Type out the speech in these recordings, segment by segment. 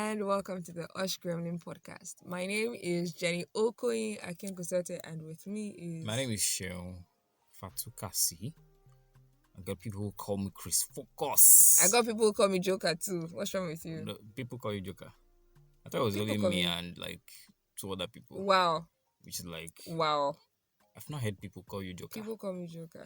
and welcome to the HushGremlin podcast. My name is Jenny Okoye Akinkosote, and with me is... My name is Sheon Fatukasi. I got people who call me CHRISFOCUS. I got people who call me Joker too. What's wrong with you? No, people call you Joker. I thought it was People only call me me- and like two other people. Wow. Which is like, Wow. I've not heard people call you Joker. People call me Joker.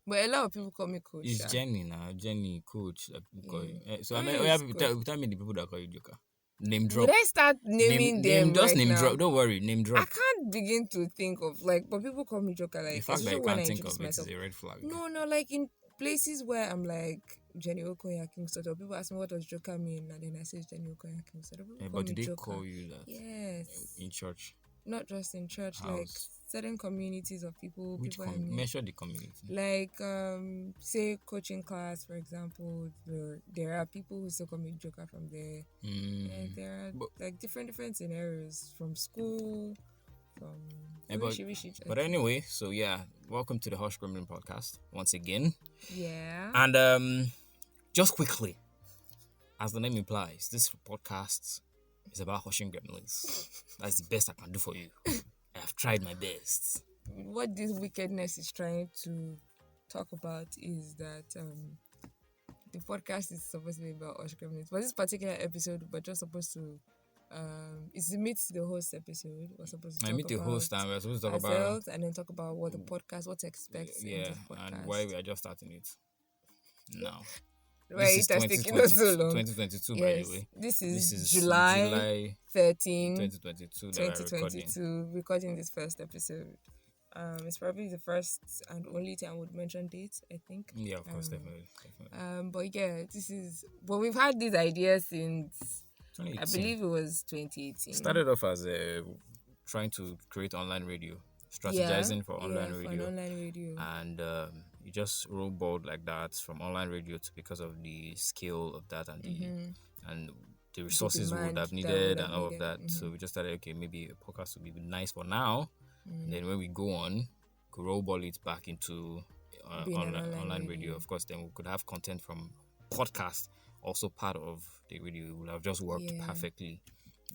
But a lot of people call me Coach. It's Sha. Jenny now, Jenny, Coach. That people call you. So I Why mean, is tell me the people that call you Joker. Name drop. Would I start naming them just right name now? drop. Don't worry, name I drop. can't begin to think of but people call me Joker The like fact that especially you when I can't think of introduce it is myself. a red flag. No, like in places where I'm like Jenny Okoye Kingston, or people ask me what does Joker mean, and then I say Jenny Okoye Kingston. But do they Joker. call you that? Yes. In church? Not just in church, House. like certain communities of people. Which people I meet. mention the community? Like say coaching class, for example, there are people who still call me Joker from there. And there are like different scenarios from school, from but anyway, so yeah, welcome to the Hush Gremlin podcast once again. Yeah. And just quickly, as the name implies, this podcast is about hushing gremlins. That's the best I can do for you. I have tried my best. What this wickedness is trying to talk about is that the podcast is supposed to be about Hush Gremlins. But this particular episode, we're just supposed to it's the meet the host episode. We're supposed to I talk meet the about host and we're supposed to talk about ourselves and then talk about what the podcast, what to expect in this podcast. and why we are just starting it now. Right, it has taken us so long. 2022, by Yes, the way. this is This is July 13, 2022 that we're recording. 2022, recording this first episode. It's probably the first and only time I would mention dates, I think. Yeah, of course, definitely. But yeah, but we've had this idea since, 2018. I believe it was 2018. Started off as trying to create online radio, strategizing for online For radio. an online radio. And you just roll board like that from online radio to because of the scale of that and the resources we would demand have that needed would and have all of needed. that. So we just started, okay, maybe a podcast would be nice for now. And then when we go on, could roll ball it back into Being an online radio. Of course, then we could have content from podcast also part of the radio. It would have just worked perfectly.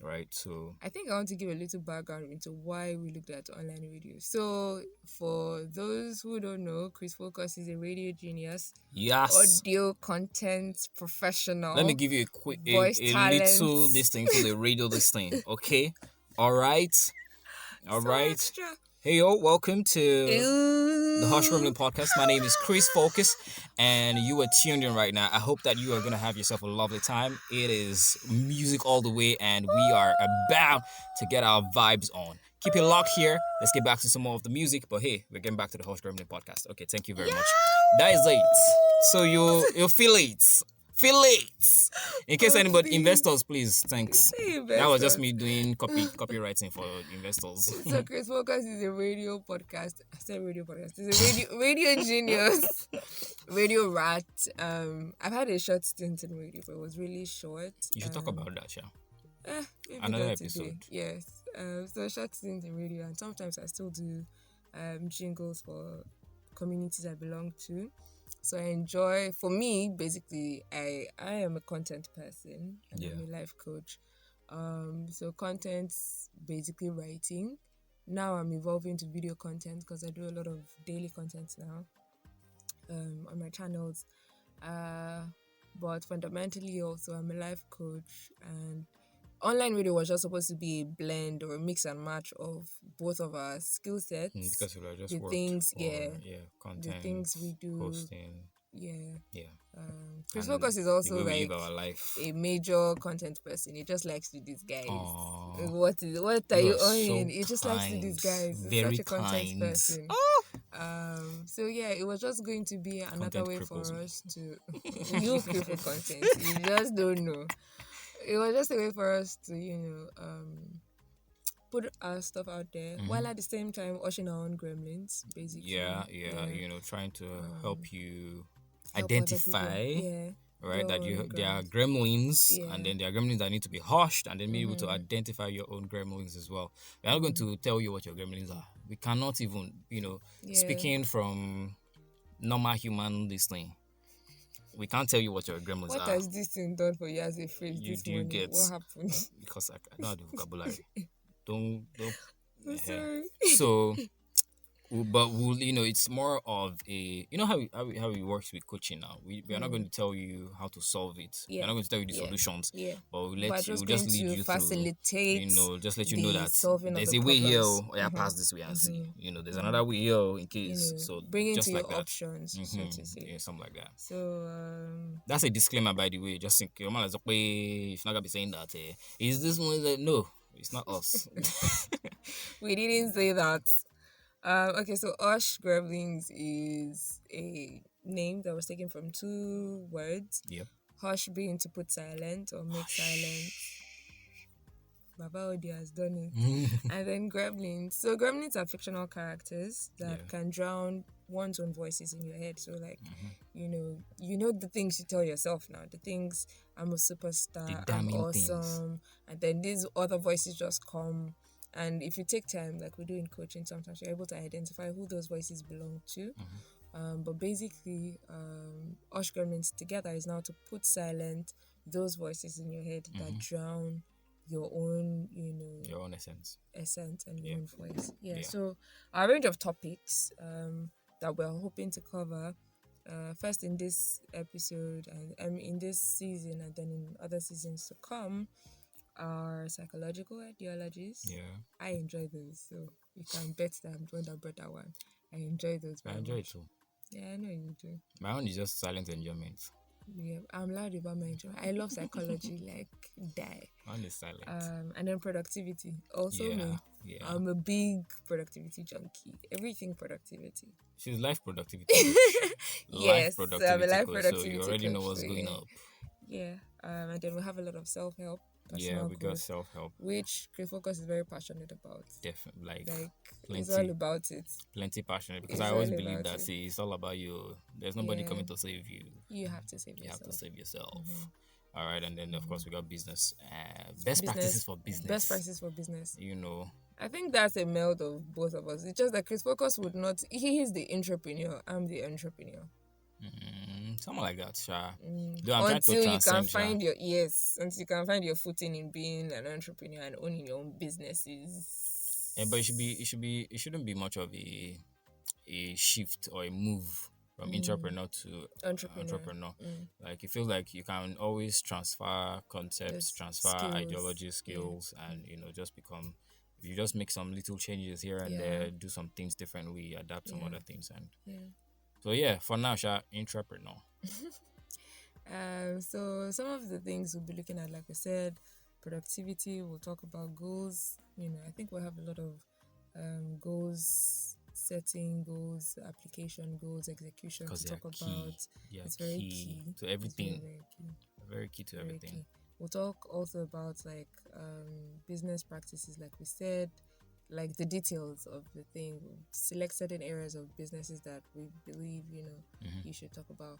Right, so I think I want to give a little background into why we looked at online radio. So, for those who don't know, CHRISFOCUS is a radio genius, yes, audio content professional. Let me give you a quick, a talents. little this thing for the radio. This thing, okay? All right. Extra. Hey yo, welcome to the Hush Gremlin podcast. My name is CHRISFOCUS, and you are tuned in right now. I hope that you are gonna have yourself a lovely time. It is music all the way, and we are about to get our vibes on. Keep it locked here. Let's get back to some more of the music. But hey, we're getting back to the Hush Gremlin podcast. Okay, thank you very much. That is it. So you feel it. Feel it. In case anybody, investors, please, thanks. That was just me doing copywriting for investors. So CHRISFOCUS is a radio podcast. I said radio podcast. It's a radio genius, radio rat. I've had a short stint in radio, but it was really short. You should talk about that, yeah. Maybe Another not episode. today. Yes. So a short stint in radio, and sometimes I still do jingles for communities I belong to. So I enjoy, for me, basically, I am a content person and I'm a life coach. So content's basically writing. Now I'm evolving to video content because I do a lot of daily content now on my channels. But fundamentally also I'm a life coach, and online radio was just supposed to be a blend or a mix and match of both of our skill sets. Because we just the things, content, the things we do, hosting, CHRISFOCUS is also the way we like live our life. a major content person. He just likes to disguise. Aww. What are you so on? He just likes to kind. disguise. He's Very such a content kind. person. So yeah, it was just going to be another Content way for cripples me. us to you cripple content. You just don't know. It was just a way for us to, put our stuff out there while at the same time washing our own gremlins, basically. Yeah. Trying to help you Help identify, other people. right, that your own there are gremlins. gremlins, and then there are gremlins that need to be hushed, and then be able to identify your own gremlins as well. We're not going to tell you what your gremlins are. We cannot even, speaking from normal human this thing. we can't tell you what your gremlins What are. has this thing done for you as a phrase You this do morning? get What happened? because I don't have the vocabulary. Don't. I'm eh. sorry. So, but it's more of a how it works with coaching now. We are not going to tell you how to solve it. We're Yeah. not going to tell you the Yeah. solutions. Yeah. But But we'll just just going lead to you through. facilitate Just let you know the that solving of there's the a way here. problems. Oh, yeah, pass this way and see. There's Mm-hmm. another way here in case. So bringing to just like your that. options, so to say. Yeah, something like that. So, That's a disclaimer, by the way. Just think, your man is okay. It's not gonna be saying that. Is this one that no? It's not us. we didn't say that. Okay, so Hush Gremlins is a name that was taken from two words. Yep. Hush being to put silent or make silent. Baba Odi has done it. And then Gremlins. So Gremlins are fictional characters that can drown one's own voices in your head. So like, you know the things you tell yourself now. The things, I'm a superstar, I'm awesome. Things. And then these other voices just come. And if you take time, like we do in coaching, sometimes you're able to identify who those voices belong to. But basically, Hush Gremlins together is now to put silent those voices in your head that drown your own, your own essence and your own voice. So our range of topics that we're hoping to cover first in this episode and in this season and then in other seasons to come are psychological ideologies. I enjoy those, so you can bet that I'm the one that brought that one. I enjoy those very I enjoy much. it too. Yeah, I know you do. My own is just silent enjoyment. Yeah, I'm loud about my enjoyment. I love psychology, like die. Mine is silent. And then productivity. Also me. Yeah. I'm a big productivity junkie. Everything productivity. She's life productivity. Yes, productivity I'm a life coach, productivity so you already know coach, what's so going yeah. up. Yeah. And then we have a lot of self-help. Yeah, we got growth, self-help, which CHRISFOCUS is very passionate about. Definitely, like it's all about it. Plenty passionate, because It's I always all believe about that it. it's all about you. There's nobody coming to save you. You have to save yourself. You have to save yourself. All right, and then of course we got business. Best practices for business. Best practices for business. I think that's a meld of both of us. It's just that CHRISFOCUS would not. He is the entrepreneur. I'm the entrepreneur. Something like that, Sha. Until you can find your footing in being an entrepreneur and owning your own businesses. Yeah, but it shouldn't be much of a shift or a move from entrepreneur to entrepreneur. Like, it feels like you can always transfer concepts, ideology, skills, and just become. If you just make some little changes here and there, do some things differently, adapt some other things, and so for now, Sha, entrepreneur. So some of the things we'll be looking at, like I said, productivity. We'll talk about goals. I think we'll have a lot of goals setting, goals application, goals execution to talk about. It's very key to everything. Very key to everything. Key. We'll talk also about like business practices, like we said, like the details of the thing. We'll select certain areas of businesses that we believe you should talk about.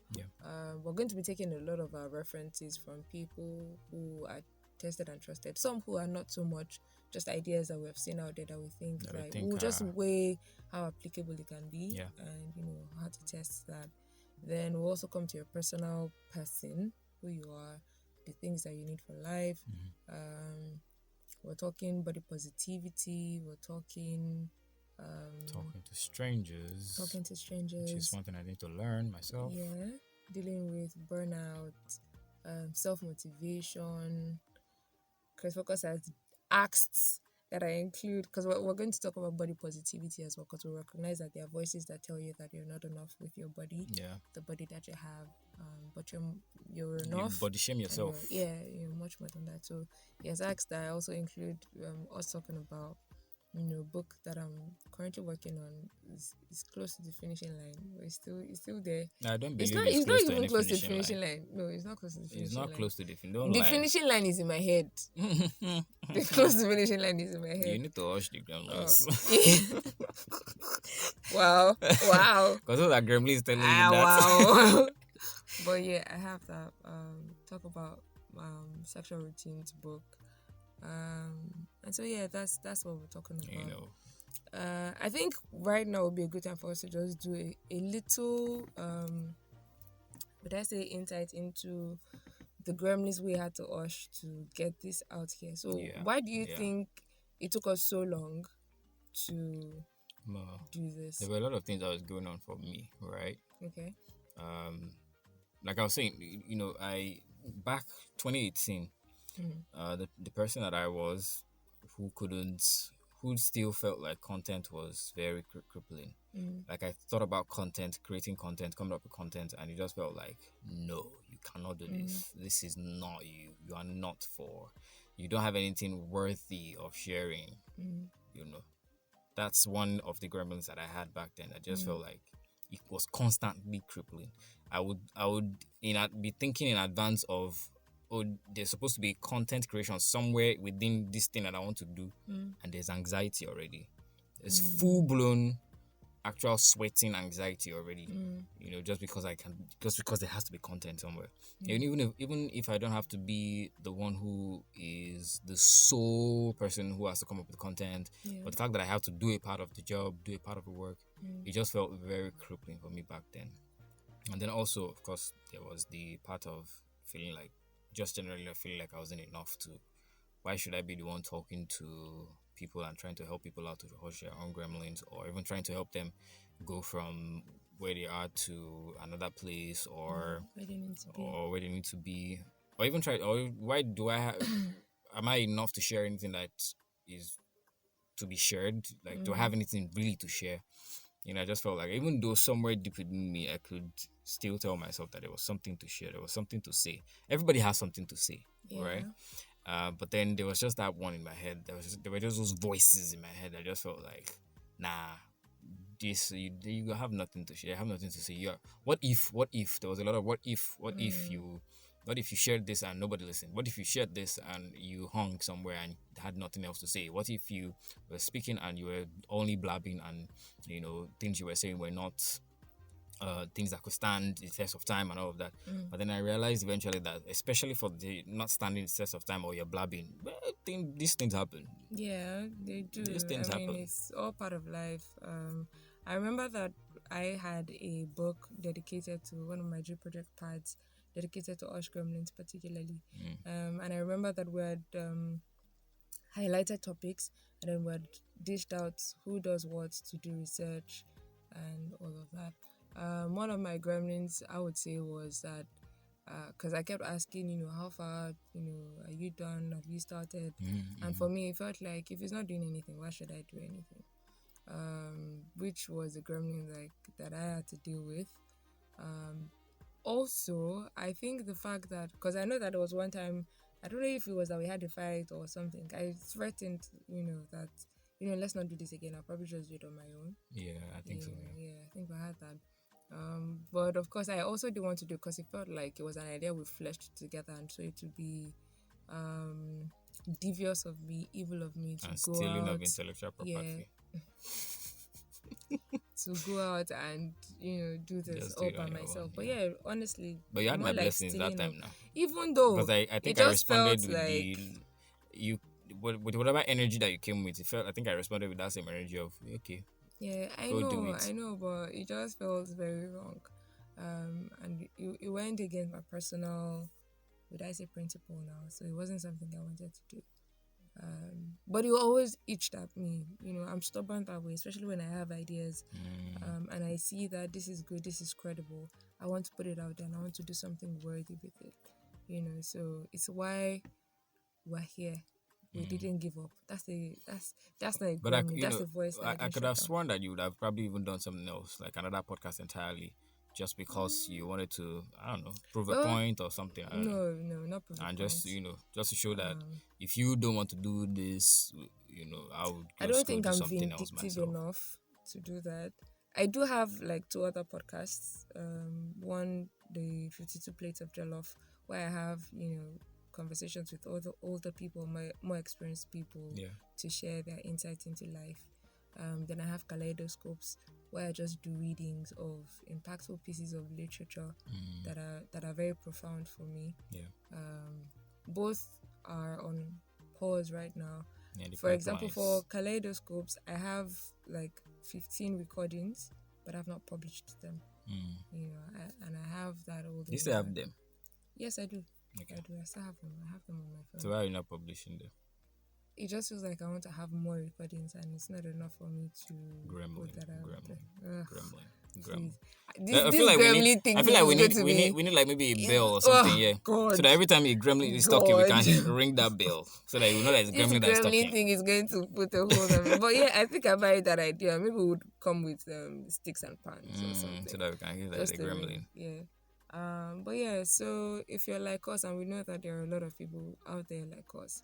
We're going to be taking a lot of our references from people who are tested and trusted, some who are not so much, just ideas that we have seen out there that we think we'll just weigh how applicable it can be and how to test that. Then we'll also come to your personal person, who you are, the things that you need for life. We're talking body positivity. We're talking talking to strangers. Which is one thing I need to learn myself. Yeah. Dealing with burnout, self-motivation. CHRISFOCUS has asked that I include, because we're going to talk about body positivity as well, because we recognize that there are voices that tell you that you're not enough with your body. The body that you have. But you're enough. You body shame yourself. You're much more than that. So yes, asked that I also include us talking about book that I'm currently working on is close to the finishing line. But it's still there. I don't believe it's not even close to the finishing line. No, it's not close to the finishing line. It's not close to the finishing line is in my head. The close to finishing line is in my head. You need to hush the gremlins. Wow. Because those are gremlins telling you that. Wow. But yeah, I have that talk about sexual routines book. And so that's what we're talking about. I think right now would be a good time for us to just do a little would I say, insight into the Gremlins we had to Ush to get this out here. So Yeah. why do you Yeah. think it took us so long to Well, do this? there were a lot of things that was going on for me, right? Okay. Um, like I was saying, I back 2018, Mm. the person that I was, who couldn't, who still felt like content was very crippling. Mm. Like I thought about content, creating content, coming up with content, and it just felt like, no, you cannot do Mm. this. This is not you. You are not for. You don't have anything worthy of sharing. Mm. You know, that's one of the gremlins that I had back then. I just Mm. felt like it was constantly crippling. I would be thinking in advance of, oh, there's supposed to be content creation somewhere within this thing that I want to do, Mm. and there's anxiety already. There's full Mm. blown actual sweating anxiety already. Mm. Just because there has to be content somewhere. Mm. And even if I don't have to be the one who is the sole person who has to come up with content, Yeah. but the fact that I have to do a part of the job, do a part of the work, Mm. it just felt very crippling for me back then. And then also, of course, there was the part of feeling like, just generally feeling like I wasn't enough to. Why should I be the one talking to people and trying to help people out to host their own gremlins, or even trying to help them go from where they are to another place, or Where they need to be. or where they need to be, or even try, or why do I have, am I enough to share anything that is to be shared? Like, do I have anything really to share? I just felt like, even though somewhere deep within me I could still tell myself that there was something to share, there was something to say. Everybody has something to say, Yeah. right? But then there was just that one in my head. There were just those voices in my head. I just felt like, nah, you have nothing to share. I have nothing to say. What if there was a lot of what if you shared this and nobody listened? What if you shared this and you hung somewhere and had nothing else to say? What if you were speaking and you were only blabbing, and things you were saying were not things that could stand the test of time and all of that. But then I realized eventually that, especially for the not standing the test of time, or you're blabbing, these things happen. Yeah, they do. These things I mean, happen. it's all part of life. I remember that I had a book dedicated to one of my G project parts, dedicated to HushGremlins particularly. And I remember that we had highlighted topics, and then we had dished out who does what to do research and all of that. One of my gremlins, I would say, was that because I kept asking, how far, are you done? Have you started? And for me, it felt like, if it's not doing anything, why should I do anything? Which was a gremlin like that I had to deal with. Also, I think the fact that, because I know that there was one time, I don't know if it was that we had a fight or something, I threatened, that, let's not do this again. I'll probably just do it on my own. Yeah, I think so. Yeah, I think I had that. But of course, I also didn't want to do it because it felt like it was an idea we fleshed together, and so it would be devious of me, evil of me to And go stealing out, of intellectual property. to go out and do this Just do all it by on your myself. own, But yeah. yeah, honestly, But you had more my like blessings that stealing time of, now. even though Because I it think I just responded felt with like with whatever energy that you came with. I think I responded with that same energy of, okay, yeah, go do it. I know, but it just felt very wrong. And it went against my personal, would I say, principle now. So it wasn't something I wanted to do. But it always itched at me. I'm stubborn that way, especially when I have ideas. And I see that this is good, this is credible. I want to put it out there, and I want to do something worthy with it. So it's why we're here. We didn't give up. That's not a But gremlin. That's the voice that I I didn't could shut have down. sworn that you would have probably even done something else, like another podcast entirely, just because you wanted to, I don't know, prove a Well, point or something. I don't know. no, not proof And of just point. just to show that Um, if you don't want to do this, I would I just don't go think do I'm something else vindictive myself. enough to do that. I do have like two other podcasts. One, the 52 Plates of Jollof, where I have, conversations with older people, more experienced people, Yeah. to share their insights into life. Then I have Kaleidoscopes, where I just do readings of impactful pieces of literature that are very profound for me. Yeah. Both are on pause right now. Yeah. The For example, pipelines. for Kaleidoscopes, I have like 15 recordings, but I've not published them. You know, and I have that older. You still have them? Yes, I do. Okay. I do. I still have them. I have them on my phone. So why are you not publishing them? It just feels like I want to have more recordings, and it's not enough for me to Gremlin, put that out there. Gremlin. This feel like gremlin thing I feel like is going to be. we need like maybe a bell or something, yeah. God. So that every time a gremlin is talking, we God. can ring that bell so that you know that it's This gremlin that is gremlin talking. thing is going to put a hold on me. But yeah, I think I buy that idea. Maybe we would come with sticks and pans or something. So that we can use Just like a gremlin. Yeah. But yeah, so if you're like us, and we know that there are a lot of people out there like us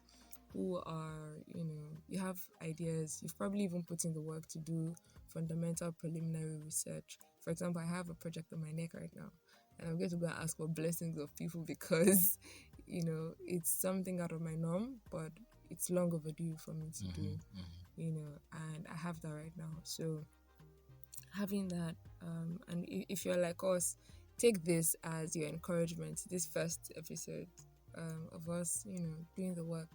who are, you know, you have ideas, you've probably even put in the work to do fundamental preliminary research. For example, I have a project on my neck right now, and I'm going to go and ask for blessings of people because, you know, it's something out of my norm, but it's long overdue for me to do, you know, and I have that right now. So having that, and if you're like us, take this as your encouragement. This first episode of us, you know, doing the work.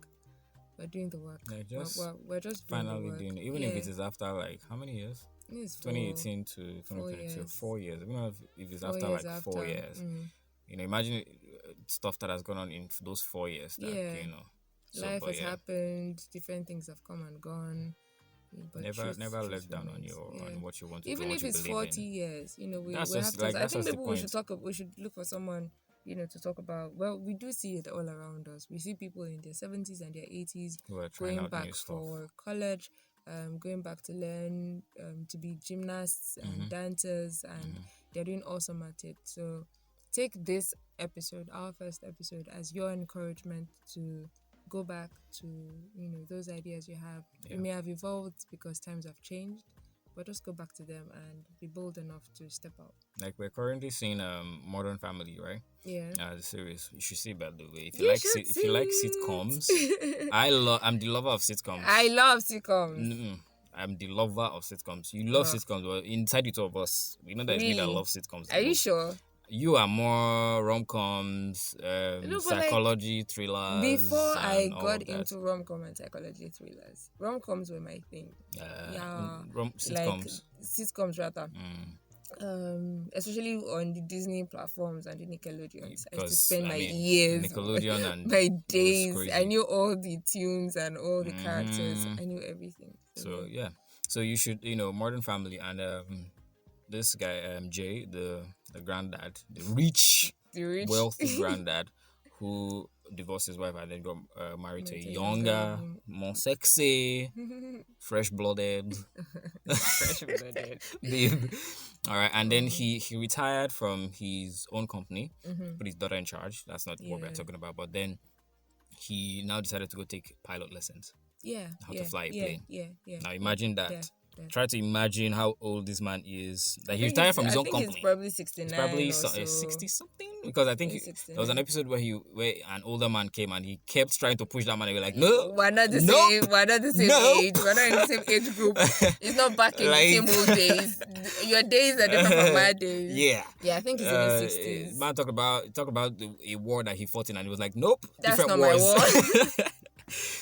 We're doing the work. Yeah, we're just doing finally the work. doing it. Even if it is after like how many years? It's 2018 to 2022. 4 years. Even if it's after like 4 years. You know, imagine stuff that has gone on in those 4 years. That, you know. So, life has happened. Different things have come and gone. But never let down on your on what you want to even do. if it's 40 in. years, you know, we that's have just, to. like, I think maybe we we should look for someone, you know, to talk about. Well, we do see it all around us. We see people in their 70s and their 80s going back for college, going back to learn to be gymnasts and dancers, and they're doing awesome at it. So take this episode, our first episode, as your encouragement to go back to, you know, those ideas you have. You may have evolved because times have changed, but just go back to them and be bold enough to step out. Like, we're currently seeing Modern Family, right? Yeah. The series. You should see, by the way. If you like sitcoms, I'm the lover of sitcoms. I love sitcoms. I'm the lover of sitcoms. You love sitcoms, but inside the two of us, we know that it's me that loves sitcoms. Are you sure? You are more rom-coms, psychology thrillers. Before I got into rom-com and psychology thrillers, rom-coms were my thing. Sitcoms. Like sitcoms rather. Especially on the Disney platforms and the Nickelodeons. I used to spend my years, Nickelodeon and my days. I knew all the tunes and all the characters. I knew everything. So yeah, so you should, you know, Modern Family, and this guy Jay, the granddad, the rich, wealthy granddad who divorced his wife and then got married to a younger, more sexy, fresh-blooded babe. All right, and then he retired from his own company, put his daughter in charge. That's not what we're talking about. But then he now decided to go take pilot lessons. How to fly a plane. Now imagine that. Try to imagine how old this man is. Like, he retired from his own company. He's probably 69. It's probably 60 something. Because I think there was an episode where an older man came and he kept trying to push that man. And we were like, no, we're not the same. We're not the same age. We're not in the same age group. It's not back in the same old days. Your days are different from my days. Yeah, I think he's in his 60s. Man talked about a war that he fought in, and he was like, nope, that's different not wars. My war.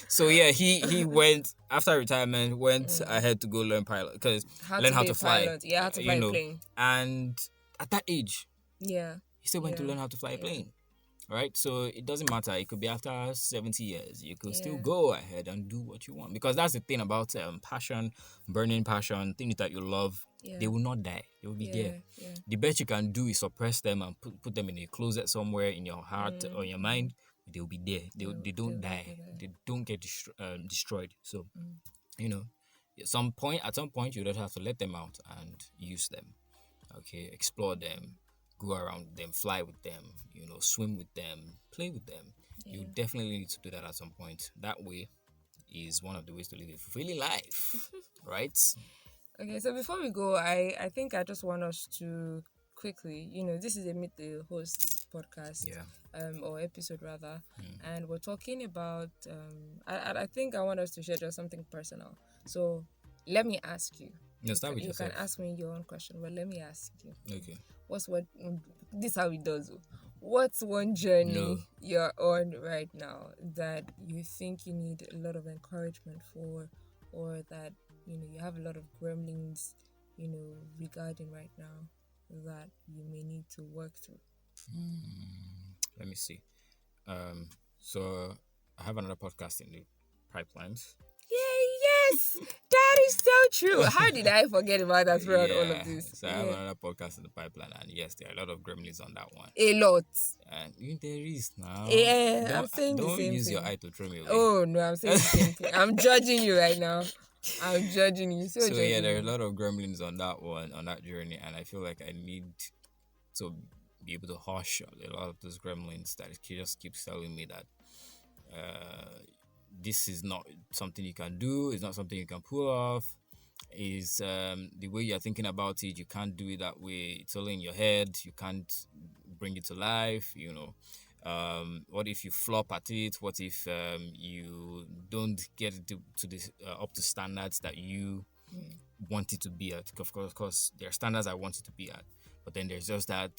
So yeah, he went after retirement, went ahead to go learn pilot, because learn how to fly. Yeah, how to fly a plane. And at that age, he still went to learn how to fly a plane. Right? So it doesn't matter. It could be after 70 years. You could still go ahead and do what you want, because that's the thing about passion, burning passion, things that you love. They will not die. They will be there. The best you can do is suppress them and put them in a closet somewhere in your heart or your mind. They'll be there. They don't die. They don't get destroyed. So, you know, at some point, you just have to let them out and use them. Okay, explore them, go around them, fly with them, you know, swim with them, play with them. You definitely need to do that at some point. That way is one of the ways to live a fulfilling life, right? Okay, so before we go, I think I just want us to quickly, you know, this is a Meet the Hosts podcast, or episode rather, and we're talking about, I think I want us to share just something personal. So let me ask you. No, start with yourself. You can ask me your own question, but let me ask you. Okay. This is how it does. What's one journey you're on right now that you think you need a lot of encouragement for, or that, you know, you have a lot of gremlins, you know, regarding right now? that you may need to work through? Let me see. So I have another podcast in the pipelines. Yay, yes! That is so true. How did I forget about that throughout all of this? So I have another podcast in the pipeline, and yes, there are a lot of gremlins on that one. A lot. And there is now. Yeah, I'm saying the same use thing. your eye to throw me away. Oh no, I'm saying the same thing. I'm judging you right now. I'm judging you. So yeah, there are a lot of gremlins on that one, on that journey, and I feel like I need to be able to hush a lot of those gremlins that just keeps telling me that this is not something you can do, it's not something you can pull off, is the way you're thinking about it, you can't do it that way, it's all in your head, you can't bring it to life, what if you flop at it, what if you don't get it to this up to standards that you want it to be at. Of course there are standards I want it to be at, but then there's just that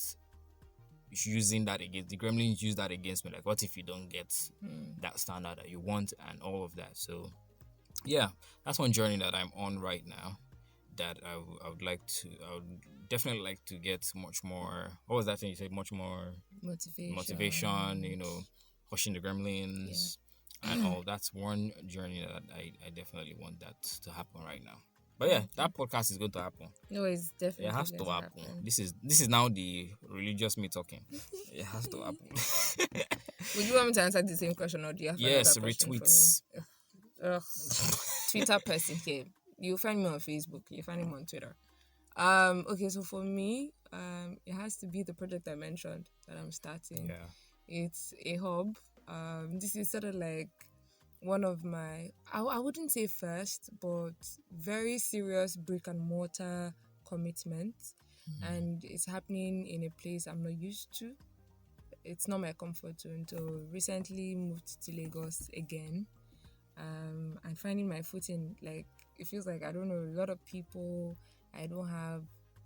using that against the gremlins, use that against me, like what if you don't get that standard that you want and all of that. So yeah, that's one journey that I'm on right now, that I would definitely like to get much more. What was that thing you said? Much more motivation, pushing the gremlins and all. That's one journey that I definitely want that to happen right now. But yeah, that podcast is going to happen. No, it's definitely it has to happen. This is now the religious me talking. It has to happen. Would you want me to answer the same question, or do you have another question retweets? For me? Twitter person here. You find me on Facebook. You find me on Twitter. Okay, so for me, it has to be the project I mentioned that I'm starting. Yeah. It's a hub. This is sort of like one of my, I wouldn't say first, but very serious brick and mortar commitment. And it's happening in a place I'm not used to. It's not my comfort zone. So recently moved to Lagos again. And finding my footing, like, it feels like I don't know a lot of people. I don't have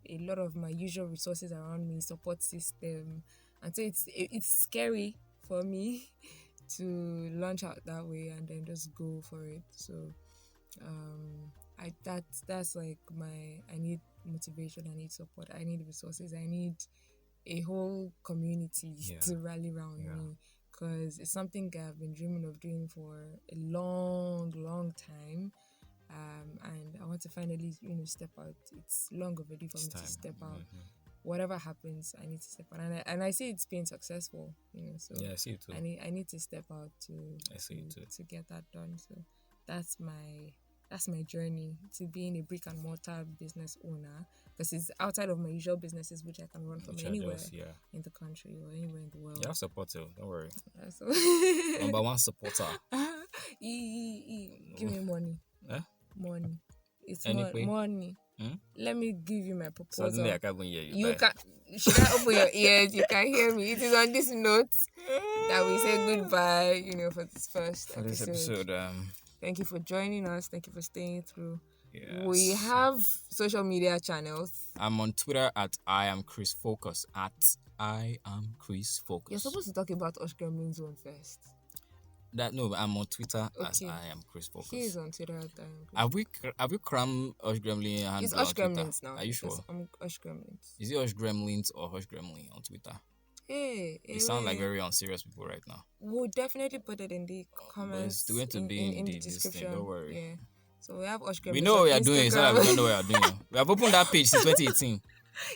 a lot of my usual resources around me, support system, and so it's scary for me to launch out that way and then just go for it. So that's like I need motivation, I need support, I need resources, I need a whole community to rally around me, because it's something I've been dreaming of doing for a long time. And I want to finally, step out. It's long overdue for me to step out. Whatever happens, I need to step out, and I see it's been successful. So yeah, I see it too. I need to step out to get that done. So that's my journey to being a brick and mortar business owner, because it's outside of my usual businesses, which I can run from anywhere in the country or anywhere in the world. You have support too, don't worry. So Number one supporter. Give me money. Money. It's money. Let me give you my proposal. Suddenly I can't even hear you. Should I open your ears? You can hear me. It is on this note that we say goodbye, for this first episode. Thank you for joining us. Thank you for staying through. Yes. We have social media channels. I'm on Twitter at I am CHRISFOCUS. At I am CHRISFOCUS. You're supposed to talk about HushGremlins one first. I'm on Twitter as I am CHRISFOCUS. He is on Twitter at I am CHRISFOCUS. Have we crammed HushGremlin handle? It's HushGremlins now. Are you sure? I'm HushGremlins. Is it HushGremlins or HushGremlin on Twitter? Hey, you sound like very unserious people right now. We'll definitely put it in the comments. It's going to be in the description. Don't worry. Yeah. So we have HushGremlins. We know what we are doing. It's not like we don't know what we are doing. We have opened that page since 2018.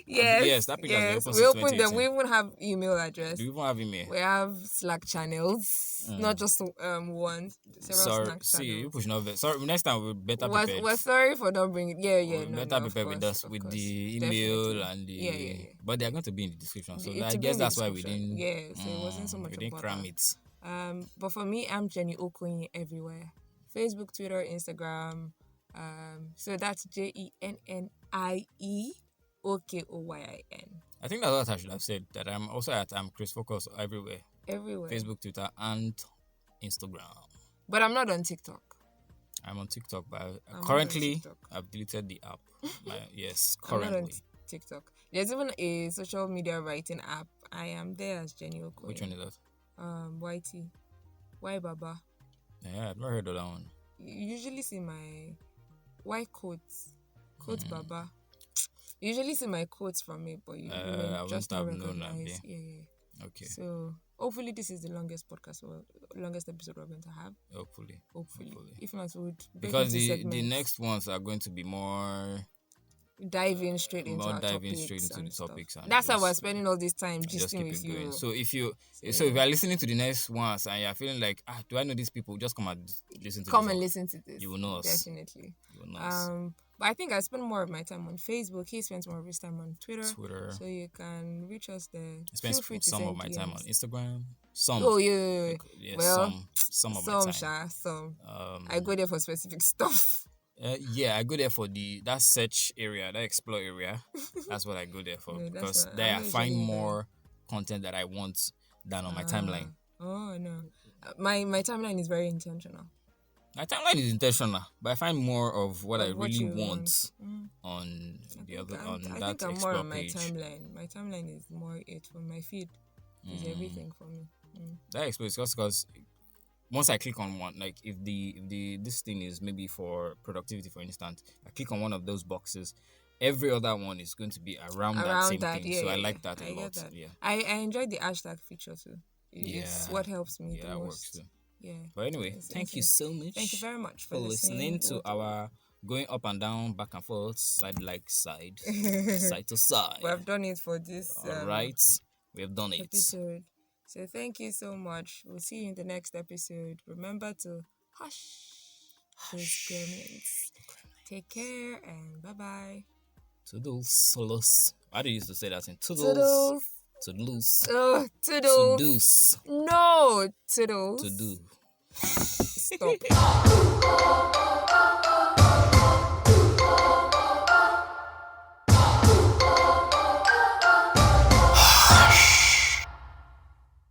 Yes, that page has been we opened opened them. We even have email address. Do we even have email? We have Slack channels, not just one. Several Slack channels. You push not. Sorry, next time we'll better prepare. We're sorry for not bringing. Better prepare with us with the email definitely. And the. Yeah. But they're going to be in the description, so I guess that's why we didn't. Yeah, so it wasn't so much. We didn't cram it. But for me, I'm Jenny Okoye everywhere: Facebook, Twitter, Instagram. So that's JENNIE. OKOYIN. I think that's what I should have said. That I'm also at CHRISFOCUS everywhere. Everywhere. Facebook, Twitter, and Instagram. But I'm not on TikTok. I'm on TikTok, but currently I've deleted the app. Yes, currently. I'm not on TikTok. There's even a social media writing app. I am there as Jenny Okoye. Which one is that? YT. Y Baba. Yeah, I've never heard of that one. You usually see my Y Quotes Baba. You usually see my quotes from it, but you may I just wouldn't not have known that. recognize. Yeah. Yeah. Okay. So hopefully this is the longest podcast or longest episode we're going to have. Hopefully. If not, we would break Because into the segments, next ones are going to be more diving straight into our diving topics straight into and the stuff. topics, and That's how we're spending all this time just gisting keep with it going. you. So if you So if you are listening to the next ones and you're feeling like, do I know these people? Just come and listen to come this and one. listen to this. You will know us. Definitely. You will know us. But I think I spend more of my time on Facebook. He spends more of his time on Twitter. So you can reach us there. I spend Feel free to some send of my DMs. time on Instagram. Some. Oh yeah. Well, some of my time. Some. I go there for specific stuff. Yeah, I go there for that search area, that explore area. That's what I go there for, No, because not, there I find more content that I want than on my timeline. Oh no, my timeline is very intentional. My timeline is intentional, but I find more of what I really want on the other on I that think I'm explore more on page. my timeline. My timeline is more it for my feed. Is everything for me. That explains because once I click on one, like if this thing is maybe for productivity, for instance, I click on one of those boxes, every other one is going to be around that same thing. Yeah, so I like that a lot. That. Yeah, I enjoy the hashtag feature too. It's what helps me the that most. Works too. Yeah. But anyway, thank you so much. Thank you very much for listening to our going up and down, back and forth, side side to side. We have done it for this. All right, we have done episode. So thank you so much. We'll see you in the next episode. Remember to hush gremlins. Take care and bye-bye. Toodles. Why do you used to say that in Toodles? Toodles. Toodles. Toodles. No, toodles. To do. Stop.